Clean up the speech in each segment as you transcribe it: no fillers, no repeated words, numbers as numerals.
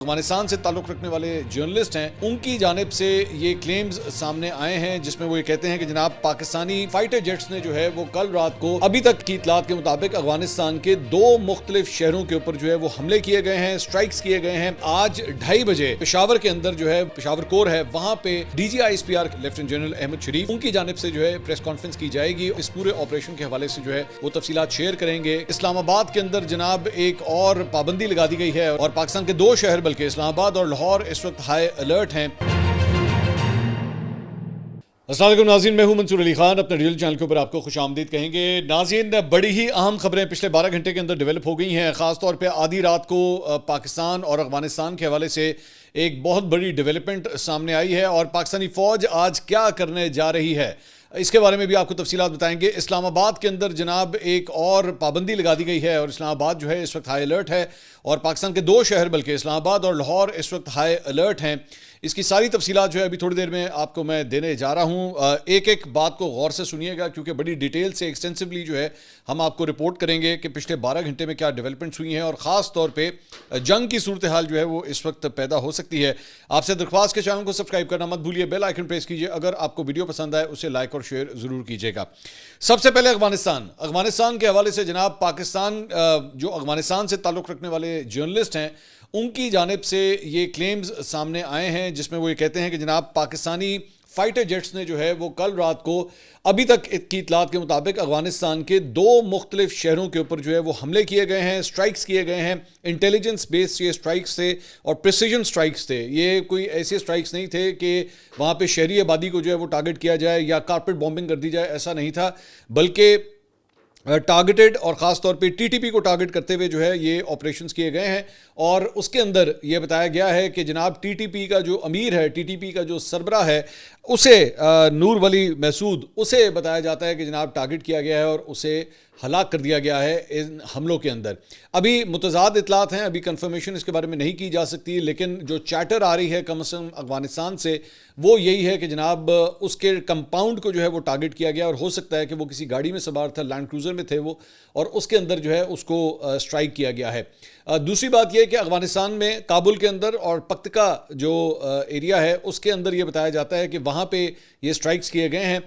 افغانستان سے تعلق رکھنے والے جرنلسٹ ہیں، ان کی جانب سے یہ کلیمز سامنے آئے ہیں جس میں وہ یہ کہتے ہیں کہ جناب پاکستانی فائٹر جیٹس نے جو ہے وہ کل رات کو ابھی تک کی اطلاعات کے مطابق افغانستان کے 2 مختلف شہروں کے اوپر جو ہے وہ حملے کیے گئے ہیں، سٹرائکس کیے گئے ہیں۔ آج 2:30 بجے پشاور کے اندر جو ہے پشاور کور ہے، وہاں پہ D G I S P R lieutenant general Ahmed Sharif ان کی جانب سے جو ہے پریس کانفرنس کی جائے گی۔ اس پورے آپریشن کے حوالے سے جو ہے وہ تفصیلات شیئر کریں گے۔ اسلام آباد کے اندر جناب ایک اور پابندی لگا دی گئی ہے اور پاکستان کے 2 شہر بلکہ اسلام آباد اور لاہور اس وقت ہائی الرٹ ہیں۔ السلام علیکم ناظرین، میں ہوں منصور علی خان، اپنے ریل چینل کے اوپر آپ کو خوش آمدید کہیں گے۔ ناظرین، بڑی ہی اہم خبریں پچھلے 12 گھنٹے کے اندر ڈیولپ ہو گئی ہیں، خاص طور پہ آدھی رات کو پاکستان اور افغانستان کے حوالے سے ایک بہت بڑی ڈیولپمنٹ سامنے آئی ہے اور پاکستانی فوج آج کیا کرنے جا رہی ہے اس کے بارے میں بھی آپ کو تفصیلات بتائیں گے۔ اسلام آباد کے اندر جناب ایک اور پابندی لگا دی گئی ہے اور اسلام آباد جو ہے اس وقت ہائی الرٹ ہے اور پاکستان کے 2 شہر بلکہ اسلام آباد اور لاہور اس وقت ہائی الرٹ ہیں۔ اس کی ساری تفصیلات جو ہے ابھی تھوڑی دیر میں آپ کو میں دینے جا رہا ہوں۔ ایک ایک بات کو غور سے سنیے گا کیونکہ بڑی ڈیٹیل سے ایکسٹینسولی جو ہے ہم آپ کو رپورٹ کریں گے کہ پچھلے 12 گھنٹے میں کیا ڈیولپمنٹس ہوئی ہیں اور خاص طور پہ جنگ کی صورتحال جو ہے وہ اس وقت پیدا ہو سکتی ہے۔ آپ سے درخواست کے چینل کو سبسکرائب کرنا مت بھولیے، بیل آئیکن پریس کیجیے، اگر آپ کو ویڈیو پسند آئے اسے لائک اور شیئر ضرور کیجیے گا۔ سب سے پہلے افغانستان کے حوالے سے جناب پاکستان جو افغانستان سے تعلق رکھنے والے جرنلسٹ ہیں ان کی جانب سے یہ کلیمز سامنے آئے ہیں جس میں وہ یہ کہتے ہیں کہ جناب پاکستانی فائٹر جیٹس نے جو ہے وہ کل رات کو ابھی تک کی اطلاعات کے مطابق افغانستان کے 2 مختلف شہروں کے اوپر جو ہے وہ حملے کیے گئے ہیں، سٹرائکس کیے گئے ہیں۔ انٹیلیجنس بیس یہ سٹرائکس تھے اور پریسیجن سٹرائکس تھے، یہ کوئی ایسے سٹرائکس نہیں تھے کہ وہاں پہ شہری آبادی کو جو ہے وہ ٹارگٹ کیا جائے یا کارپیٹ بومبنگ کر دی جائے، ایسا نہیں تھا، بلکہ ٹارگٹڈ اور خاص طور پہ ٹی ٹی پی کو ٹارگٹ کرتے ہوئے جو ہے یہ آپریشنز کیے گئے ہیں اور اس کے اندر یہ بتایا گیا ہے کہ جناب ٹی ٹی پی کا جو امیر ہے، ٹی ٹی پی کا جو سربراہ ہے، اسے نور ولی محسود، اسے بتایا جاتا ہے کہ جناب ٹارگٹ کیا گیا ہے اور اسے ہلاک کر دیا گیا ہے ان حملوں کے اندر۔ ابھی متضاد اطلاعات ہیں، ابھی کنفرمیشن اس کے بارے میں نہیں کی جا سکتی، لیکن جو چیٹر آ رہی ہے کم از کم افغانستان سے وہ یہی ہے کہ جناب اس کے کمپاؤنڈ کو جو ہے وہ ٹارگٹ کیا گیا اور ہو سکتا ہے کہ وہ کسی گاڑی میں سوار تھا، لینڈ کروزر میں تھے وہ، اور اس کے اندر جو ہے اس کو سٹرائک کیا گیا ہے۔ دوسری بات یہ کہ افغانستان میں کابل کے اندر اور پکتکا جو ایریا ہے اس کے اندر یہ بتایا جاتا ہے کہ وہاں پہ یہ سٹرائکس کیے گئے ہیں۔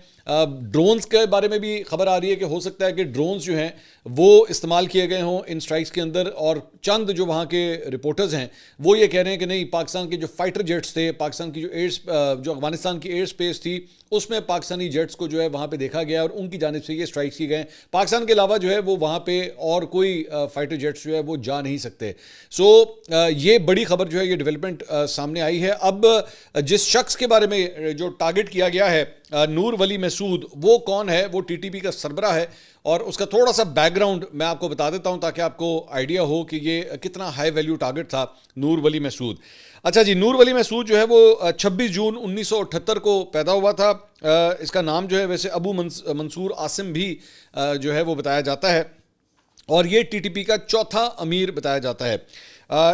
ڈرونز کے بارے میں بھی خبر آ رہی ہے کہ ہو سکتا ہے کہ ڈرونز جو ہیں وہ استعمال کیے گئے ہوں ان سٹرائکس کے اندر، اور چند جو وہاں کے رپورٹرز ہیں وہ یہ کہہ رہے ہیں کہ نہیں، پاکستان کے جو فائٹر جیٹس تھے، پاکستان کی جو افغانستان کی ایئر سپیس تھی اس میں پاکستانی جیٹس کو جو ہے وہاں پہ دیکھا گیا اور ان کی جانب سے یہ سٹرائکس کی گئے۔ پاکستان کے علاوہ جو ہے وہ وہاں پہ اور کوئی فائٹر جیٹس جو ہے وہ جا نہیں سکتے۔ سو یہ بڑی خبر جو ہے یہ ڈیولپمنٹ سامنے آئی ہے۔ اب جس شخص کے بارے میں جو ٹارگٹ کیا گیا ہے، نور ولی محسود، وہ کون ہے؟ وہ ٹی ٹی پی کا سربراہ ہے اور اس کا تھوڑا سا بیک گراؤنڈ میں آپ کو بتا دیتا ہوں تاکہ آپ کو آئیڈیا ہو کہ یہ کتنا ہائی ویلیو ٹارگٹ تھا نور ولی محسود۔ اچھا جی، نور ولی محسود جو ہے وہ 26 جون 1978 کو پیدا ہوا تھا۔ اس کا نام جو ہے ویسے ابو منصور عاصم بھی جو ہے وہ بتایا جاتا ہے اور یہ ٹی ٹی پی کا 4تھا امیر بتایا جاتا ہے۔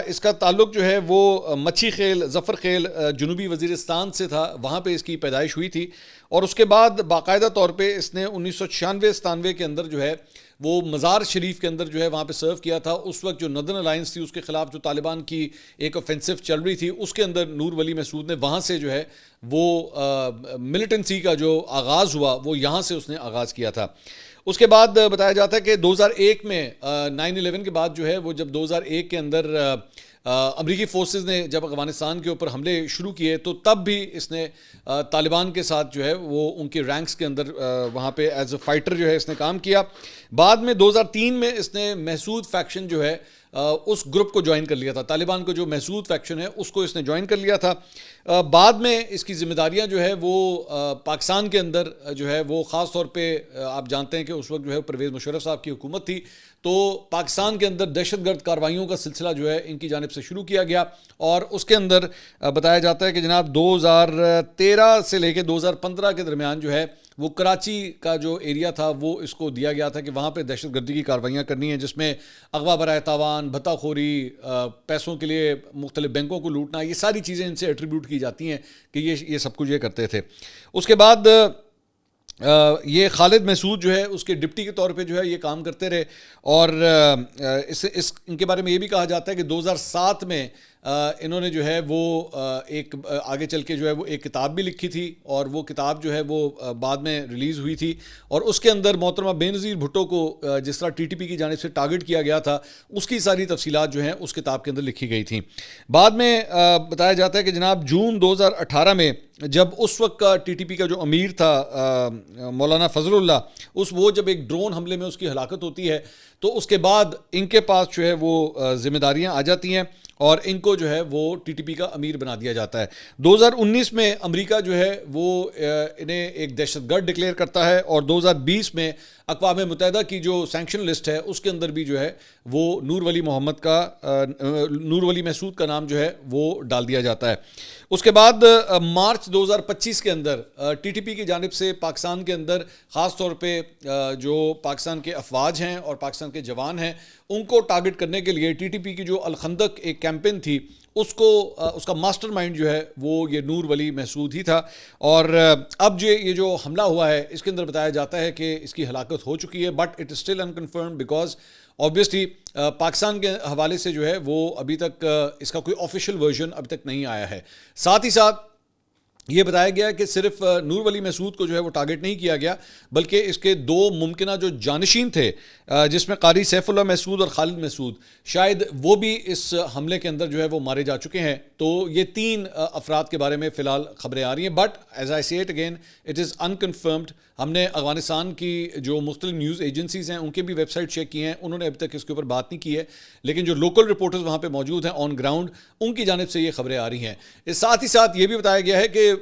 اس کا تعلق جو ہے وہ مچھی خیل، ظفر خیل، جنوبی وزیرستان سے تھا، وہاں پہ اس کی پیدائش ہوئی تھی اور اس کے بعد باقاعدہ طور پہ اس نے 1996-97 کے اندر جو ہے وہ مزار شریف کے اندر جو ہے وہاں پہ سرو کیا تھا۔ اس وقت جو نردرن الائنس تھی اس کے خلاف جو طالبان کی ایک آفینسو چل رہی تھی اس کے اندر نور ولی محسود نے وہاں سے جو ہے وہ ملیٹنسی کا جو آغاز ہوا وہ یہاں سے اس نے آغاز کیا تھا۔ اس کے بعد بتایا جاتا ہے کہ 2001 میں 9/11 کے بعد جو ہے وہ جب 2001 کے اندر امریکی فورسز نے جب افغانستان کے اوپر حملے شروع کیے تو تب بھی اس نے طالبان کے ساتھ جو ہے وہ ان کے رینکس کے اندر وہاں پہ ایز اے فائٹر جو ہے اس نے کام کیا۔ بعد میں 2003 میں اس نے محسود فیکشن جو ہے اس گروپ کو جوائن کر لیا تھا، طالبان کو جو محسود فیکشن ہے اس کو اس نے جوائن کر لیا تھا۔ بعد میں اس کی ذمہ داریاں جو ہے وہ پاکستان کے اندر جو ہے وہ خاص طور پہ آپ جانتے ہیں کہ اس وقت جو ہے پرویز مشرف صاحب کی حکومت تھی، تو پاکستان کے اندر دہشت گرد کارروائیوں کا سلسلہ جو ہے ان کی جانب سے شروع کیا گیا اور اس کے اندر بتایا جاتا ہے کہ جناب 2013 سے لے کے 2015 کے درمیان جو ہے وہ کراچی کا جو ایریا تھا وہ اس کو دیا گیا تھا کہ وہاں پہ دہشت گردی کی کارروائیاں کرنی ہیں، جس میں اغوا برائے تاوان، بھتہ خوری، پیسوں کے لیے مختلف بینکوں کو لوٹنا، یہ ساری چیزیں ان سے ایٹریبیوٹ کی جاتی ہیں کہ یہ سب کچھ یہ کرتے تھے۔ اس کے بعد یہ خالد محسود جو ہے اس کے ڈپٹی کے طور پہ جو ہے یہ کام کرتے رہے اور ان کے بارے میں یہ بھی کہا جاتا ہے کہ 2007 میں انہوں نے جو ہے وہ ایک آگے چل کے جو ہے وہ ایک کتاب بھی لکھی تھی اور وہ کتاب جو ہے وہ بعد میں ریلیز ہوئی تھی اور اس کے اندر محترمہ بینظیر بھٹو کو جس طرح ٹی ٹی پی کی جانب سے ٹارگٹ کیا گیا تھا اس کی ساری تفصیلات جو ہیں اس کتاب کے اندر لکھی گئی تھیں. بعد میں بتایا جاتا ہے کہ جناب جون 2018 میں جب اس وقت کا ٹی ٹی پی کا جو امیر تھا مولانا فضل اللہ وہ جب ایک ڈرون حملے میں اس کی ہلاکت ہوتی ہے تو اس کے بعد ان کے پاس جو ہے وہ ذمہ داریاں آ جاتی ہیں اور ان کو جو ہے وہ ٹی ٹی پی کا امیر بنا دیا جاتا ہے. 2019 میں امریکہ جو ہے وہ انہیں ایک دہشت گرد ڈکلیئر کرتا ہے اور 2020 میں اقوام متحدہ کی جو سینکشن لسٹ ہے اس کے اندر بھی جو ہے وہ نور ولی محسود کا نام جو ہے وہ ڈال دیا جاتا ہے. اس کے بعد مارچ 2025 کے اندر ٹی ٹی پی کی جانب سے پاکستان کے اندر خاص طور پہ جو پاکستان کے افواج ہیں اور پاکستان کے جوان ہیں ان کو ٹارگٹ کرنے کے لیے ٹی ٹی پی کی جو الخندق ایک کیمپین تھی اس کا ماسٹر مائنڈ جو ہے وہ یہ نور ولی محسود ہی تھا. اور اب یہ جو حملہ ہوا ہے اس کے اندر بتایا جاتا ہے کہ اس کی ہلاکت ہو چکی ہے but it is still unconfirmed because obviously Pakistan کے حوالے سے جو ہے وہ ابھی تک اس کا کوئی آفیشیل ورژن ابھی تک نہیں آیا ہے. ساتھ ہی ساتھ یہ بتایا گیا کہ صرف نور ولی محسود کو جو ہے وہ ٹارگٹ نہیں کیا گیا بلکہ اس کے دو ممکنہ جو جانشین تھے جس میں قاری سیف اللہ محسود اور خالد محسود شاید وہ بھی اس حملے کے اندر جو ہے وہ مارے جا چکے ہیں. تو یہ 3 افراد کے بارے میں فی الحال خبریں آ رہی ہیں but as I see it again it is unconfirmed. ہم نے افغانستان کی جو مختلف نیوز ایجنسیز ہیں ان کے بھی ویب سائٹ چیک کی ہیں انہوں نے ابھی تک اس کے اوپر بات نہیں کی ہے لیکن جو لوکل رپورٹرز وہاں پہ موجود ہیں آن گراؤنڈ ان کی جانب سے یہ خبریں آ رہی ہیں. ساتھ ہی ساتھ یہ بھی بتایا گیا ہے کہ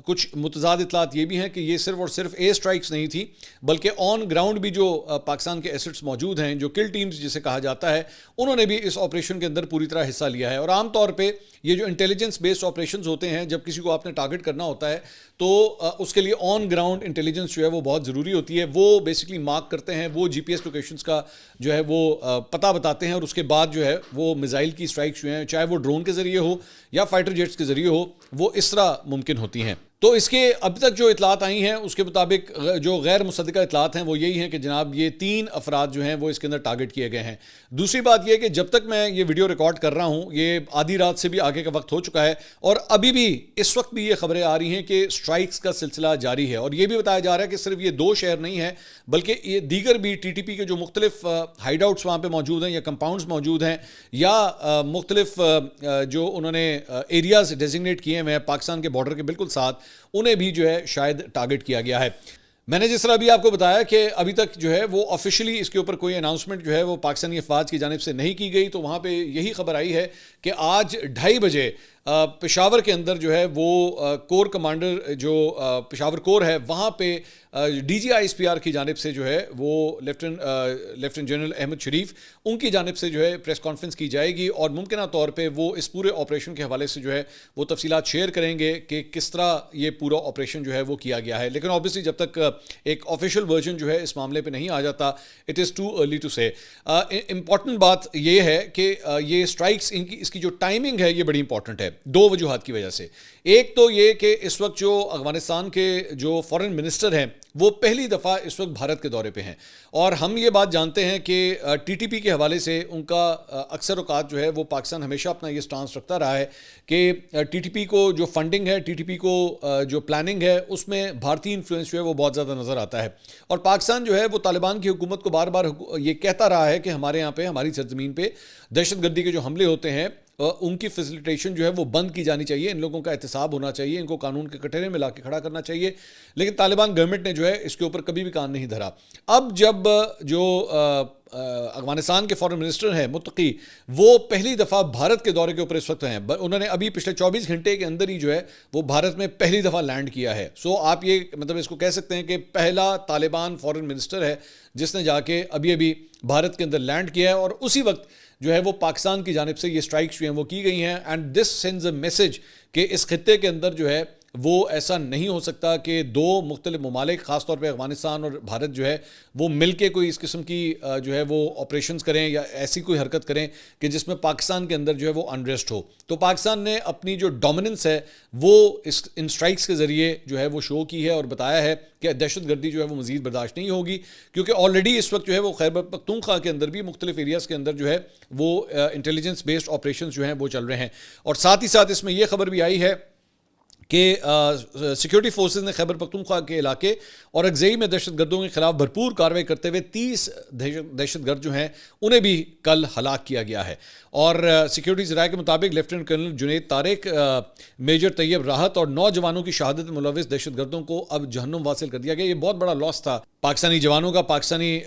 کچھ متضاد اطلاعات یہ بھی ہیں کہ یہ صرف اور صرف ایئر اسٹرائکس نہیں تھی بلکہ آن گراؤنڈ بھی جو پاکستان کے ایسٹس موجود ہیں جو کل ٹیمز جسے کہا جاتا ہے انہوں نے بھی اس آپریشن کے اندر پوری طرح حصہ لیا ہے. اور عام طور پہ یہ جو انٹیلیجنس بیسڈ آپریشنز ہوتے ہیں جب کسی کو آپ نے ٹارگٹ کرنا ہوتا ہے تو اس کے لیے آن گراؤنڈ انٹیلیجنس جو ہے وہ بہت ضروری ہوتی ہے. وہ بیسکلی مارک کرتے ہیں وہ جی پی ایس لوکیشنز کا جو ہے وہ پتہ بتاتے ہیں اور اس کے بعد جو ہے وہ میزائل کی اسٹرائکس جو ہیں چاہے وہ ڈرون کے ذریعے ہو یا فائٹر جیٹس کے ذریعے ہو وہ اس طرح ممکن ہوتی ہیں. تو اس کے اب تک جو اطلاعات آئی ہیں اس کے مطابق جو غیر مصدقہ اطلاعات ہیں وہ یہی ہیں کہ جناب یہ 3 افراد جو ہیں وہ اس کے اندر ٹارگٹ کیے گئے ہیں. دوسری بات یہ کہ جب تک میں یہ ویڈیو ریکارڈ کر رہا ہوں یہ آدھی رات سے بھی آگے کا وقت ہو چکا ہے اور ابھی بھی اس وقت بھی یہ خبریں آ رہی ہیں کہ اسٹرائکس کا سلسلہ جاری ہے. اور یہ بھی بتایا جا رہا ہے کہ صرف یہ 2 شہر نہیں ہیں بلکہ یہ دیگر بھی ٹی ٹی پی کے جو مختلف ہائیڈ آؤٹس وہاں پہ موجود ہیں یا کمپاؤنڈز موجود ہیں یا مختلف جو انہوں نے ایریاز ڈیزگنیٹ کیے ہوئے ہیں پاکستان کے بارڈر کے بالکل ساتھ انہیں بھی جو ہے شاید ٹارگٹ کیا گیا ہے. میں نے جس طرح بھی آپ کو بتایا کہ ابھی تک جو ہے وہ آفیشلی اس کے اوپر کوئی اناؤنسمنٹ جو ہے وہ پاکستانی افواج کی جانب سے نہیں کی گئی تو وہاں پہ یہی خبر آئی ہے کہ آج 2:30 بجے پشاور کے اندر جو ہے وہ کور کمانڈر جو پشاور کور ہے وہاں پہ D G I S P R کی جانب سے جو ہے وہ لیفٹیننٹ جنرل احمد شریف ان کی جانب سے جو ہے پریس کانفرنس کی جائے گی اور ممکنہ طور پہ وہ اس پورے آپریشن کے حوالے سے جو ہے وہ تفصیلات شیئر کریں گے کہ کس طرح یہ پورا آپریشن جو ہے وہ کیا گیا ہے. لیکن آبویسلی جب تک ایک آفیشیل ورژن جو ہے اس معاملے پہ نہیں آ جاتا it is too early to say. Important بات یہ ہے کہ یہ اسٹرائکس اس کی جو ٹائمنگ ہے یہ بڑی امپورٹنٹ ہے 2 وجوہات کی وجہ سے. ایک تو یہ کہ اس وقت جو افغانستان کے جو فارن منسٹر ہیں وہ پہلی دفعہ اس وقت بھارت کے دورے پہ ہیں اور ہم یہ بات جانتے ہیں کہ ٹی ٹی پی کے حوالے سے ان کا اکثر اوقات جو ہے وہ پاکستان ہمیشہ اپنا یہ سٹانس رکھتا رہا ہے کہ ٹی ٹی پی کو جو فنڈنگ ہے ٹی ٹی پی کو جو پلاننگ ہے اس میں بھارتی انفلوئنس جو ہے وہ بہت زیادہ نظر آتا ہے. اور پاکستان جو ہے وہ طالبان کی حکومت کو بار بار یہ کہتا رہا ہے کہ ہمارے یہاں پہ ہماری سرزمین پہ دہشت گردی کے جو حملے ہوتے ہیں ان کی فیسیلیٹیشن جو ہے وہ بند کی جانی چاہیے, ان لوگوں کا احتساب ہونا چاہیے, ان کو قانون کے کٹہرے میں لا کے کھڑا کرنا چاہیے. لیکن طالبان گورنمنٹ نے جو ہے اس کے اوپر کبھی بھی کان نہیں دھرا. اب جب جو افغانستان کے فارن منسٹر ہیں متقی وہ پہلی دفعہ بھارت کے دورے کے اوپر اس وقت ہیں, انہوں نے ابھی پچھلے 24 گھنٹے کے اندر ہی جو ہے وہ بھارت میں پہلی دفعہ لینڈ کیا ہے. سو آپ یہ مطلب اس کو کہہ سکتے ہیں کہ پہلا طالبان فارن منسٹر ہے جس نے جا کے ابھی بھارت کے اندر لینڈ کیا ہے اور اسی وقت جو ہے وہ پاکستان کی جانب سے یہ اسٹرائکس جو ہیں وہ کی گئی ہیں. And this sends a message کہ اس خطے کے اندر جو ہے وہ ایسا نہیں ہو سکتا کہ دو مختلف ممالک خاص طور پہ افغانستان اور بھارت جو ہے وہ مل کے کوئی اس قسم کی جو ہے وہ آپریشنز کریں یا ایسی کوئی حرکت کریں کہ جس میں پاکستان کے اندر جو ہے وہ انریسٹ ہو. تو پاکستان نے اپنی جو ڈومیننس ہے وہ ان اسٹرائکس کے ذریعے جو ہے وہ شو کی ہے اور بتایا ہے کہ دہشت گردی جو ہے وہ مزید برداشت نہیں ہوگی, کیونکہ آلریڈی اس وقت جو ہے وہ خیبر پختونخوا کے اندر بھی مختلف ایریاز کے اندر جو ہے وہ انٹیلیجنس بیسڈ آپریشنز جو ہیں وہ چل رہے ہیں. اور ساتھ ہی ساتھ اس میں یہ خبر بھی آئی ہے کہ سیکیورٹی فورسز نے خیبر پختونخوا کے علاقے اور اگزئی میں دہشت گردوں کے خلاف بھرپور کارروائی کرتے ہوئے 30 دہشت گرد جو ہیں انہیں بھی کل ہلاک کیا گیا ہے. اور سیکیورٹی ذرائع کے مطابق lieutenant colonel Junaid Tariq, major Tayyab Rahat اور 9 جوانوں کی شہادت میں ملوث دہشت گردوں کو اب جہنم واصل کر دیا گیا. یہ بہت بڑا لاس تھا پاکستانی جوانوں کا, پاکستانی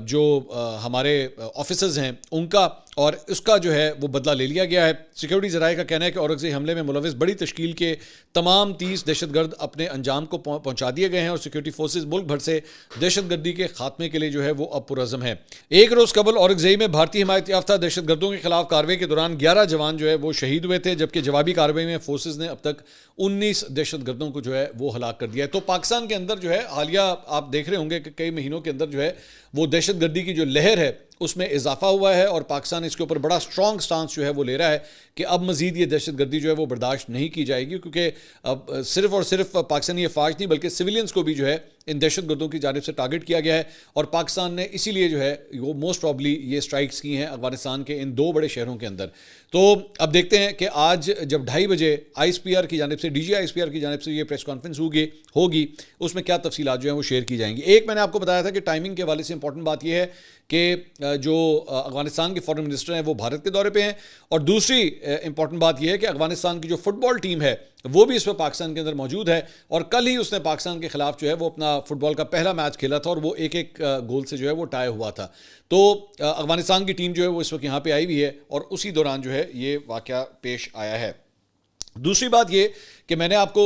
جو ہمارے آفیسرز ہیں ان کا, اور اس کا جو ہے وہ بدلہ لے لیا گیا ہے. سیکیورٹی ذرائع کا کہنا ہے کہ اورکزئی حملے میں ملوث بڑی تشکیل کے تمام 30 دہشت گرد اپنے انجام کو پہنچا دیے گئے ہیں اور سیکیورٹی فورسز ملک بھر سے دہشت گردی کے خاتمے کے لیے جو ہے وہ اب پرعزم ہے. ایک روز قبل اورکزئی میں بھارتی حمایت یافتہ دہشت گردوں کے خلاف کارروائی کے دوران 11 جوان جو ہے وہ شہید ہوئے تھے, جبکہ جوابی کارروائی میں فورسز نے اب تک 19 دہشت گردوں کو جو ہے وہ ہلاک کر دیا ہے. تو پاکستان کے اندر جو ہے حالیہ آپ دیکھ رہے ہوں گے کہ کئی مہینوں کے اندر جو ہے وہ دہشت گردی کی جو لہر ہے اس میں اضافہ ہوا ہے, اور پاکستان اس کے اوپر بڑا اسٹرانگ سٹانس جو ہے وہ لے رہا ہے کہ اب مزید یہ دہشت گردی جو ہے وہ برداشت نہیں کی جائے گی, کیونکہ اب صرف اور صرف پاکستانی افواج نہیں بلکہ سویلینز کو بھی جو ہے ان دہشت گردوں کی جانب سے ٹارگٹ کیا گیا ہے. اور پاکستان نے اسی لیے جو ہے وہ موسٹ پرابلی یہ اسٹرائکس کی ہیں افغانستان کے ان 2 بڑے شہروں کے اندر. تو اب دیکھتے ہیں کہ آج جب 2:30 بجے آئی ایس پی آر کی جانب سے D G I S P R کی جانب سے یہ پریس کانفرنس ہوگی اس میں کیا تفصیلات جو ہیں وہ شیئر کی جائیں گی. ایک میں نے آپ کو بتایا تھا کہ ٹائمنگ کے حوالے سے امپورٹنٹ بات یہ ہے کہ جو افغانستان کے فارن منسٹر ہیں وہ بھارت کے دورے پہ ہیں, اور دوسری امپورٹنٹ بات یہ ہے کہ افغانستان کی جو فٹ بال ٹیم ہے وہ بھی اس وقت پاکستان کے اندر موجود ہے, اور کل ہی اس نے پاکستان کے خلاف جو ہے وہ اپنا فٹ بال کا پہلا میچ کھیلا تھا اور وہ ایک گول سے جو ہے وہ ٹائی ہوا تھا. تو افغانستان کی ٹیم جو ہے وہ اس وقت یہاں پہ آئی ہوئی ہے اور اسی دوران جو ہے یہ واقعہ پیش آیا ہے. دوسری بات یہ کہ میں نے آپ کو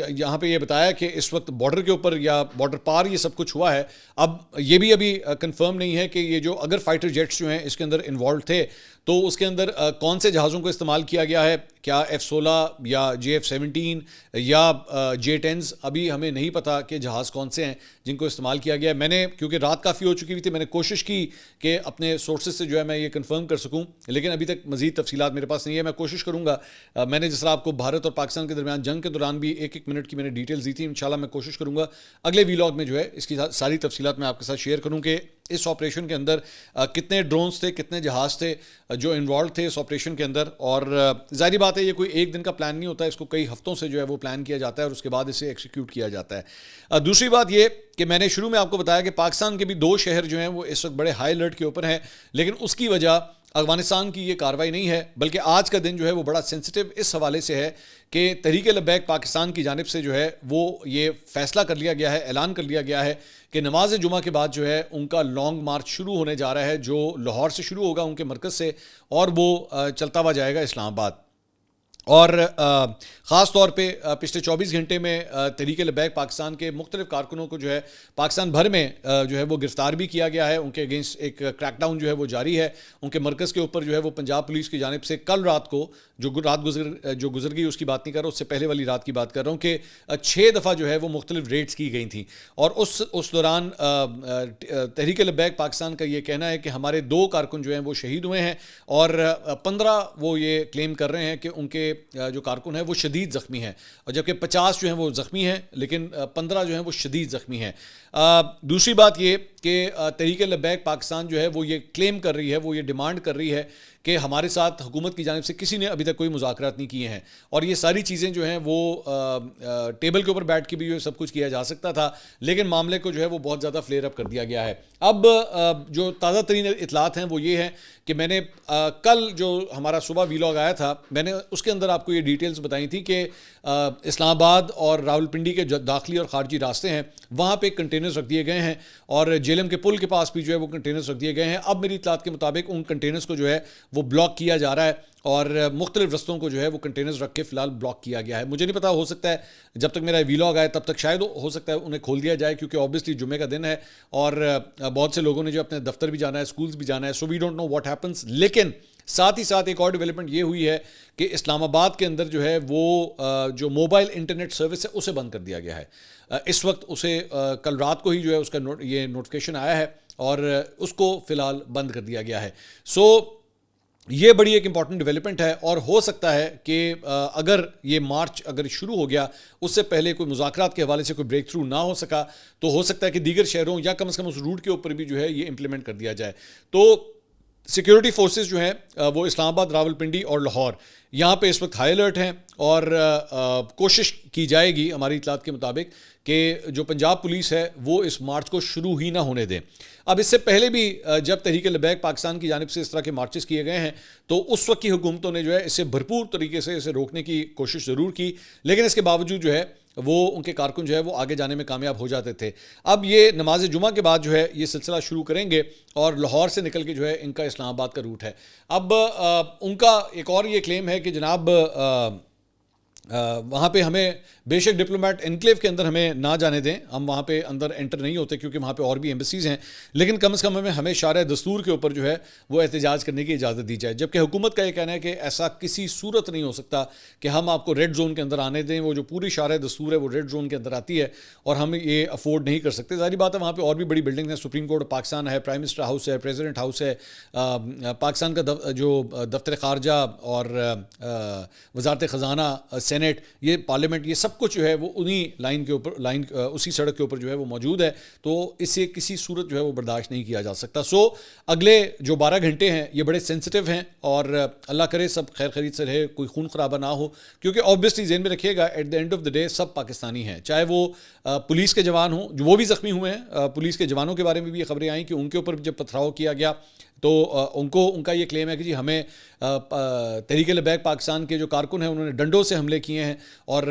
یہاں پہ یہ بتایا کہ اس وقت بارڈر کے اوپر یا بارڈر پار یہ سب کچھ ہوا ہے. اب یہ بھی ابھی کنفرم نہیں ہے کہ یہ جو اگر فائٹر جیٹس جو ہیں اس کے اندر انوالوڈ تھے تو اس کے اندر کون سے جہازوں کو استعمال کیا گیا ہے, کیا F-16 یا JF-17 یا J-10s, ابھی ہمیں نہیں پتا کہ جہاز کون سے ہیں جن کو استعمال کیا گیا ہے. میں نے کیونکہ رات کافی ہو چکی ہوئی تھی میں نے کوشش کی کہ اپنے سورسز سے جو ہے میں یہ کنفرم کر سکوں, لیکن ابھی تک مزید تفصیلات میرے پاس نہیں ہے. میں کوشش کروں گا, میں نے جس طرح آپ کو بھارت اور پاکستان کے درمیان جنگ کے دوران بھی 1-1 منٹ کی میں نے ڈیٹیلز دی تھی, انشاءاللہ میں کوشش کروں گا اگلے ویلاگ میں جو ہے اس کی ساری تفصیلات میں آپ کے ساتھ شیئر کروں کہ اس آپریشن کے اندر کتنے ڈرونز تھے, کتنے جہاز تھے جو انوالوڈ تھے اس آپریشن کے اندر. اور ظاہری بات ہے یہ کوئی ایک دن کا پلان نہیں ہوتا ہے, اس کو کئی ہفتوں سے جو ہے وہ پلان کیا جاتا ہے اور اس کے بعد اسے ایکسیکیوٹ کیا جاتا ہے. دوسری بات یہ کہ میں نے شروع میں آپ کو بتایا کہ پاکستان کے بھی 2 شہر جو ہیں وہ اس وقت بڑے ہائی الرٹ کے اوپر ہیں, لیکن اس کی وجہ افغانستان کی یہ کارروائی نہیں ہے بلکہ آج کا دن جو ہے وہ بڑا سینسٹیو اس حوالے سے ہے کہ تحریک لبیک پاکستان کی جانب سے جو ہے وہ یہ فیصلہ کر لیا گیا ہے, اعلان کر لیا گیا ہے کہ نماز جمعہ کے بعد جو ہے ان کا لانگ مارچ شروع ہونے جا رہا ہے جو لاہور سے شروع ہوگا ان کے مرکز سے, اور وہ چلتا ہوا جائے گا اسلام آباد. اور خاص طور پہ پچھلے 24 گھنٹے میں تحریک لبیک پاکستان کے مختلف کارکنوں کو جو ہے پاکستان بھر میں جو ہے وہ گرفتار بھی کیا گیا ہے, ان کے اگینسٹ ایک کریک ڈاؤن جو ہے وہ جاری ہے. ان کے مرکز کے اوپر جو ہے وہ پنجاب پولیس کی جانب سے کل رات کو جو رات گزر گئی اس کی بات نہیں کر رہا, اس سے پہلے والی رات کی بات کر رہا ہوں کہ 6 دفعہ جو ہے وہ مختلف ریڈز کی گئی تھیں, اور اس دوران تحریک لبیک پاکستان کا یہ کہنا ہے کہ ہمارے 2 کارکن جو ہیں وہ شہید ہوئے ہیں اور 15 وہ یہ کلیم کر رہے ہیں کہ ان کے جو کارکن ہیں وہ شدید زخمی ہیں, اور جبکہ 50 جو ہیں وہ زخمی ہیں لیکن 15 جو ہیں وہ شدید زخمی ہیں. دوسری بات یہ کہ تحریک لبیک پاکستان جو ہے وہ یہ کلیم کر رہی ہے, وہ یہ ڈیمانڈ کر رہی ہے کہ ہمارے ساتھ حکومت کی جانب سے کسی نے ابھی تک کوئی مذاکرات نہیں کیے ہیں, اور یہ ساری چیزیں جو ہیں وہ ٹیبل کے اوپر بیٹھ کے بھی جو سب کچھ کیا جا سکتا تھا, لیکن معاملے کو جو ہے وہ بہت زیادہ فلیئر اپ کر دیا گیا ہے. اب جو تازہ ترین اطلاعات ہیں وہ یہ ہیں کہ میں نے کل جو ہمارا صبح ویلاگ آیا تھا میں نے اس کے اندر آپ کو یہ ڈیٹیلز بتائی تھی کہ اسلام آباد اور راولپنڈی کے جو داخلی اور خارجی راستے ہیں وہاں پہ کنٹینرز رکھ دیے گئے ہیں, اور جیلم کے پل کے پاس بھی جو ہے وہ کنٹینرز رکھ دیے گئے ہیں. اب میری اطلاعات کے مطابق ان کنٹینرز کو جو ہے وہ بلاک کیا جا رہا ہے, اور مختلف رستوں کو جو ہے وہ کنٹینرز رکھ کے فی الحال بلاک کیا گیا ہے. مجھے نہیں پتا, ہو سکتا ہے جب تک میرا ویلاگ آئے تب تک شاید ہو سکتا ہے انہیں کھول دیا جائے, کیونکہ اوبیسلی جمعے کا دن ہے اور بہت سے لوگوں نے جو اپنے دفتر بھی جانا ہے, اسکولز بھی جانا ہے, so we don't know what happens. لیکن ساتھ ہی ساتھ ایک اور ڈیولپمنٹ یہ ہوئی ہے کہ اسلام آباد کے اندر جو ہے وہ جو موبائل انٹرنیٹ سروس ہے اسے بند کر دیا گیا ہے. اس وقت اسے کل رات کو ہی جو ہے اس کا یہ نوٹیفیکیشن آیا ہے اور اس کو فی الحال بند کر دیا گیا ہے. سو یہ بڑی ایک امپورٹنٹ ڈیولپمنٹ ہے اور ہو سکتا ہے کہ اگر یہ مارچ اگر شروع ہو گیا اس سے پہلے کوئی مذاکرات کے حوالے سے کوئی بریک تھرو نہ ہو سکا تو ہو سکتا ہے کہ دیگر شہروں یا کم از کم اس روٹ کے اوپر بھی جو ہے یہ امپلیمنٹ کر دیا جائے. تو سیکیورٹی فورسز جو ہیں وہ اسلام آباد، راولپنڈی اور لاہور یہاں پہ اس وقت ہائی الرٹ ہیں اور کوشش کی جائے گی ہماری اطلاعات کے مطابق کہ جو پنجاب پولیس ہے وہ اس مارچ کو شروع ہی نہ ہونے دیں. اب اس سے پہلے بھی جب تحریک لبیک پاکستان کی جانب سے اس طرح کے مارچز کیے گئے ہیں تو اس وقت کی حکومتوں نے جو ہے اسے بھرپور طریقے سے اسے روکنے کی کوشش ضرور کی، لیکن اس کے باوجود جو ہے وہ ان کے کارکن جو ہے وہ آگے جانے میں کامیاب ہو جاتے تھے. اب یہ نماز جمعہ کے بعد جو ہے یہ سلسلہ شروع کریں گے اور لاہور سے نکل کے جو ہے ان کا اسلام آباد کا روٹ ہے. اب ان کا ایک اور یہ کلیم ہے کہ جناب وہاں پہ ہمیں بے شک ڈپلومیٹ انکلیو کے اندر ہمیں نہ جانے دیں، ہم وہاں پہ اندر انٹر نہیں ہوتے کیونکہ وہاں پہ اور بھی ایمبیسیز ہیں، لیکن کم از کم ہمیں شارع دستور کے اوپر جو ہے وہ احتجاج کرنے کی اجازت دی جائے. جبکہ حکومت کا یہ کہنا ہے کہ ایسا کسی صورت نہیں ہو سکتا کہ ہم آپ کو ریڈ زون کے اندر آنے دیں. وہ جو پوری شارع دستور ہے وہ ریڈ زون کے اندر آتی ہے اور ہم یہ افورڈ نہیں کر سکتے. ظاہری بات ہے وہاں پہ اور بھی بڑی بلڈنگ ہیں، سپریم کورٹ آف پاکستان ہے، پرائم منسٹر ہاؤس ہے، پریزیڈنٹ ہاؤس ہے، پاکستان کا جو دفتر خارجہ اور وزارت خزانہ، سینٹ، یہ پارلیمنٹ، یہ سب کچھ جو ہے وہ انہی لائن کے اوپر اسی سڑک کے اوپر جو ہے وہ موجود ہے. تو اسے کسی صورت جو ہے وہ برداشت نہیں کیا جا سکتا. سو اگلے جو 12 گھنٹے ہیں یہ بڑے سینسٹیو ہیں اور اللہ کرے سب خیر خرید سے رہے، کوئی خون خرابہ نہ ہو، کیونکہ آبویسلی ذہن میں رکھیے گا at the end of the day سب پاکستانی ہیں، چاہے وہ پولیس کے جوان ہوں جو وہ بھی زخمی ہوئے ہیں. پولیس کے جوانوں کے بارے میں بھی یہ خبریں آئیں کہ ان کے اوپر جب پتھراؤ کیا گیا تو ان کا یہ کلیم ہے کہ جی ہمیں تحریک لبیک پاکستان کے جو کارکن ہیں انہوں نے ڈنڈوں سے حملے کیے ہیں اور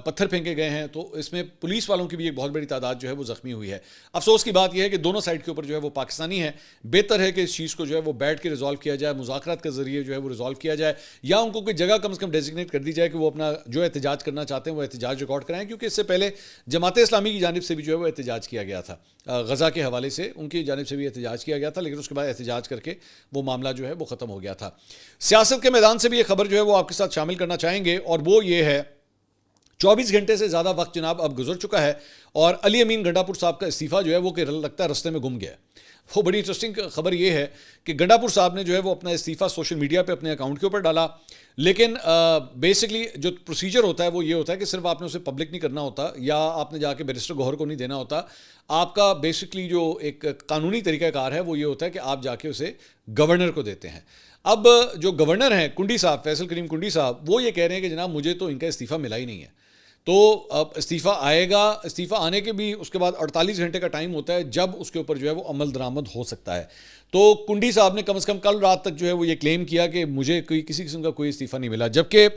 پتھر پھینکے گئے ہیں. تو اس میں پولیس والوں کی بھی ایک بہت بڑی تعداد جو ہے وہ زخمی ہوئی ہے. افسوس کی بات یہ ہے کہ دونوں سائڈ کے اوپر جو ہے وہ پاکستانی ہیں. بہتر ہے کہ اس چیز کو جو ہے وہ بیٹھ کے ریزالو کیا جائے، مذاکرات کے ذریعے جو ہے وہ ریزالو کیا جائے، یا ان کو کوئی جگہ کم از کم ڈیزگنیٹ کر دی جائے کہ وہ اپنا جو احتجاج کرنا چاہتے ہیں وہ احتجاج ریکارڈ کرائیں. کیونکہ اس سے پہلے جماعت اسلامی کی جانب سے بھی جو ہے وہ احتجاج کیا گیا تھا، غزہ کے حوالے سے ان کی جانب سے بھی احتجاج کیا گیا تھا، لیکن اس کے بعد احتجاج کر کے وہ معاملہ جو ہے وہ ختم ہو گیا تھا. سیاست کے میدان سے بھی یہ خبر جو ہے وہ آپ کے ساتھ شامل کرنا چاہیں گے اور وہ یہ ہے 24 گھنٹے سے زیادہ وقت جناب اب گزر چکا ہے اور علی امین گنڈاپور صاحب کا استعفیٰ جو ہے وہ کہ لگتا ہے رستے میں گم گیا ہے. وہ بڑی انٹرسٹنگ خبر یہ ہے کہ گنڈاپور صاحب نے جو ہے وہ اپنا استعفیٰ سوشل میڈیا پہ اپنے اکاؤنٹ کے اوپر ڈالا، لیکن بیسکلی جو پروسیجر ہوتا ہے وہ یہ ہوتا ہے کہ صرف آپ نے اسے پبلک نہیں کرنا ہوتا یا آپ نے جا کے بیرسٹر گوہر کو نہیں دینا ہوتا. آپ کا بیسکلی جو ایک قانونی طریقہ کار ہے وہ یہ ہوتا ہے کہ آپ جا کے اسے گورنر کو دیتے ہیں. اب جو گورنر ہیں کنڈی صاحب، فیصل کریم کنڈی صاحب، وہ یہ کہہ رہے ہیں کہ جناب مجھے تو ان کا استعفیٰ ملا ہی نہیں ہے. تو اب استعفیٰ آئے گا، استعفیٰ آنے کے بھی اس کے بعد 48 گھنٹے کا ٹائم ہوتا ہے جب اس کے اوپر جو ہے وہ عمل درآمد ہو سکتا ہے. تو کنڈی صاحب نے کم از کم کل رات تک جو ہے وہ یہ کلیم کیا کہ مجھے کسی قسم کا کوئی استعفیٰ نہیں ملا. جبکہ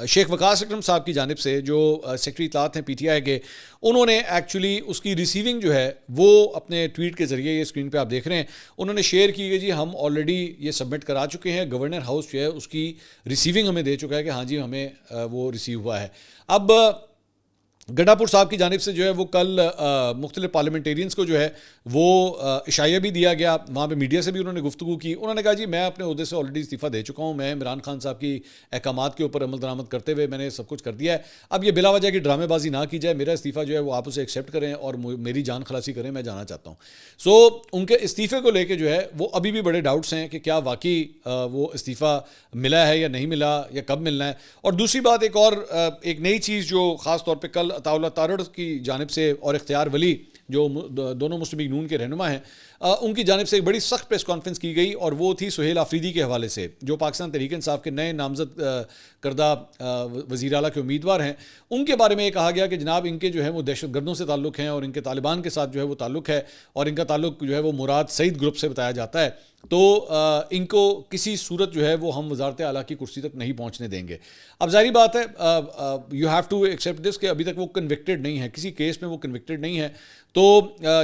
شیخ وقاص اکرم صاحب کی جانب سے جو سیکرٹری اطلاعات ہیں پی ٹی آئی کے، انہوں نے ایکچولی اس کی ریسیونگ جو ہے وہ اپنے ٹویٹ کے ذریعے، یہ اسکرین پہ آپ دیکھ رہے ہیں، انہوں نے شیئر کی کہ جی ہم آلریڈی یہ سبمٹ کرا چکے ہیں، گورنر ہاؤس جو ہے اس کی ریسیونگ ہمیں دے چکا ہے کہ ہاں جی ہمیں وہ ریسیو ہوا ہے. اب گنڈاپور صاحب کی جانب سے جو ہے وہ کل مختلف پارلیمنٹیرینز کو جو ہے وہ اشاعیہ بھی دیا گیا، وہاں پہ میڈیا سے بھی انہوں نے گفتگو کی. انہوں نے کہا جی میں اپنے عہدے سے آلریڈی استعفیٰ دے چکا ہوں، میں عمران خان صاحب کی احکامات کے اوپر عمل درآمد کرتے ہوئے میں نے سب کچھ کر دیا ہے. اب یہ بلا وجہ کی ڈرامے بازی نہ کی جائے، میرا استعفیٰ جو ہے وہ آپ اسے ایکسیپٹ کریں اور میری جان خلاصی کریں، میں جانا چاہتا ہوں. سو ان کے استعفے کو لے کے جو ہے وہ ابھی بھی بڑے ڈاؤٹس ہیں کہ کیا واقعی وہ استعفیٰ ملا ہے یا نہیں ملا یا کب ملنا ہے. اور دوسری بات ایک نئی چیز جو خاص طور پہ کل عطاء اللہ تارڑ کی جانب سے اور اختیار ولی جو دونوں مسلم لیگ نون کے رہنما ہیں، ان کی جانب سے ایک بڑی سخت پریس کانفرنس کی گئی اور وہ تھی سہیل آفریدی کے حوالے سے، جو پاکستان تحریک انصاف کے نئے نامزد کردہ وزیر اعلیٰ کے امیدوار ہیں. ان کے بارے میں یہ کہا گیا کہ جناب ان کے جو ہے وہ دہشت گردوں سے تعلق ہیں اور ان کے طالبان کے ساتھ جو ہے وہ تعلق ہے اور ان کا تعلق جو ہے وہ مراد سعید گروپ سے بتایا جاتا ہے. تو ان کو کسی صورت جو ہے وہ ہم وزارت اعلیٰ کی کرسی تک نہیں پہنچنے دیں گے. اب ظاہری بات ہے you have to accept this کہ ابھی تک وہ کنوکٹڈ نہیں ہے، کسی کیس میں وہ کنوکٹڈ نہیں ہے. تو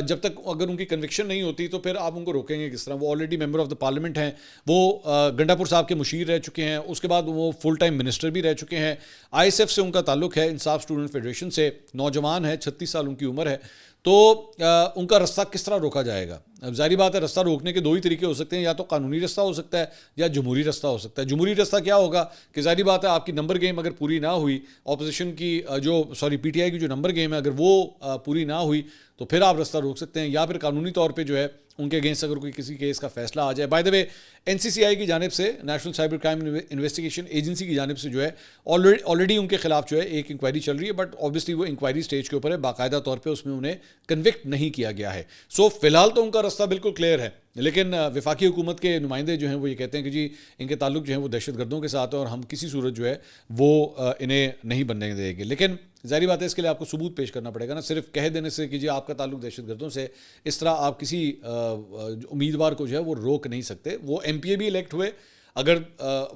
جب تک اگر ان کی کنوکشن نہیں ہوتی ہوتی تو پھر آپ ان کو روکیں گے کس طرح؟ وہ already member of the parliament ہیں، وہ گنڈا پور صاحب کے مشیر رہ چکے ہیں، اس کے بعد وہ فل ٹائم منسٹر بھی رہ چکے ہیں، آئی ایس ایف سے ان کا تعلق ہے، انصاف اسٹوڈنٹ فیڈریشن سے، نوجوان ہے، 36 سال ان کی عمر ہے. تو ان کا رستہ کس طرح روکا جائے گا؟ اب ظاہری بات ہے رستہ روکنے کے دو ہی طریقے ہو سکتے ہیں، یا تو قانونی رستہ ہو سکتا ہے یا جمہوری رستہ ہو سکتا ہے. جمہوری رستہ کیا ہوگا کہ ظاہری بات ہے آپ کی نمبر گیم اگر پوری نہ ہوئی، اپوزیشن کی پی ٹی آئی کی جو نمبر گیم ہے اگر وہ پوری نہ ہوئی تو پھر آپ رستہ روک سکتے ہیں، یا پھر قانونی طور پہ جو ہے ان کے اگینسٹ اگر کوئی کسی کیس کا فیصلہ آ جائے. By the way N C سی آئی کی جانب سے، national cyber crime investigation agency کی جانب سے جو ہے آلریڈی ان کے خلاف جو ہے ایک انکوائری چل رہی ہے، بٹ اوبیسلی وہ انکوائری سٹیج کے اوپر ہے، باقاعدہ طور پہ اس میں انہیں کنوکٹ نہیں کیا گیا ہے. سو فی الحال تو ان کا رستہ بالکل کلیئر ہے، لیکن وفاقی حکومت کے نمائندے جو ہیں وہ یہ کہتے ہیں کہ جی ان کے تعلق جو ہے وہ دہشت گردوں کے ساتھ ہے اور ہم کسی صورت جو ہے وہ انہیں نہیں بننے دیں گے. لیکن ظاہری بات ہے اس کے لیے آپ کو ثبوت پیش کرنا پڑے گا نا. صرف کہہ دینے سے کہ جی آپ کا تعلق دہشت گردوں سے، اس طرح آپ کسی امیدوار کو جو ہے وہ روک نہیں سکتے. وہ ایم پی اے بھی الیکٹ ہوئے، اگر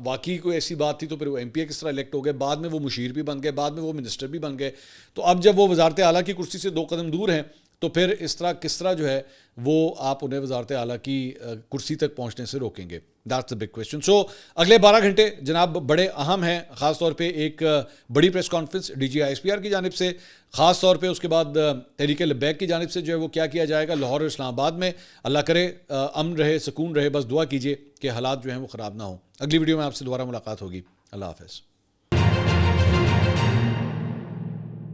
واقعی کوئی ایسی بات تھی تو پھر وہ ایم پی اے کس طرح الیکٹ ہو گئے، بعد میں وہ مشیر بھی بن گئے، بعد میں وہ منسٹر بھی بن گئے. تو اب جب وہ وزارت اعلیٰ کی کرسی سے 2 قدم دور ہیں تو پھر اس طرح کس طرح جو ہے وہ آپ انہیں وزارت اعلیٰ کی کرسی تک پہنچنے سے روکیں گے؟ That's the big question. So اگلے 12 گھنٹے جناب بڑے اہم ہیں، خاص طور پہ ایک بڑی press conference D G I S P R کی جانب سے، خاص طور پہ اس کے بعد تحریک لبیک کی جانب سے جو ہے وہ کیا جائے گا لاہور اور اسلام آباد میں. اللہ کرے امن رہے، سکون رہے، بس دعا کیجیے کہ حالات جو ہیں وہ خراب نہ ہوں. اگلی ویڈیو میں آپ سے دوبارہ ملاقات ہوگی. اللہ حافظ.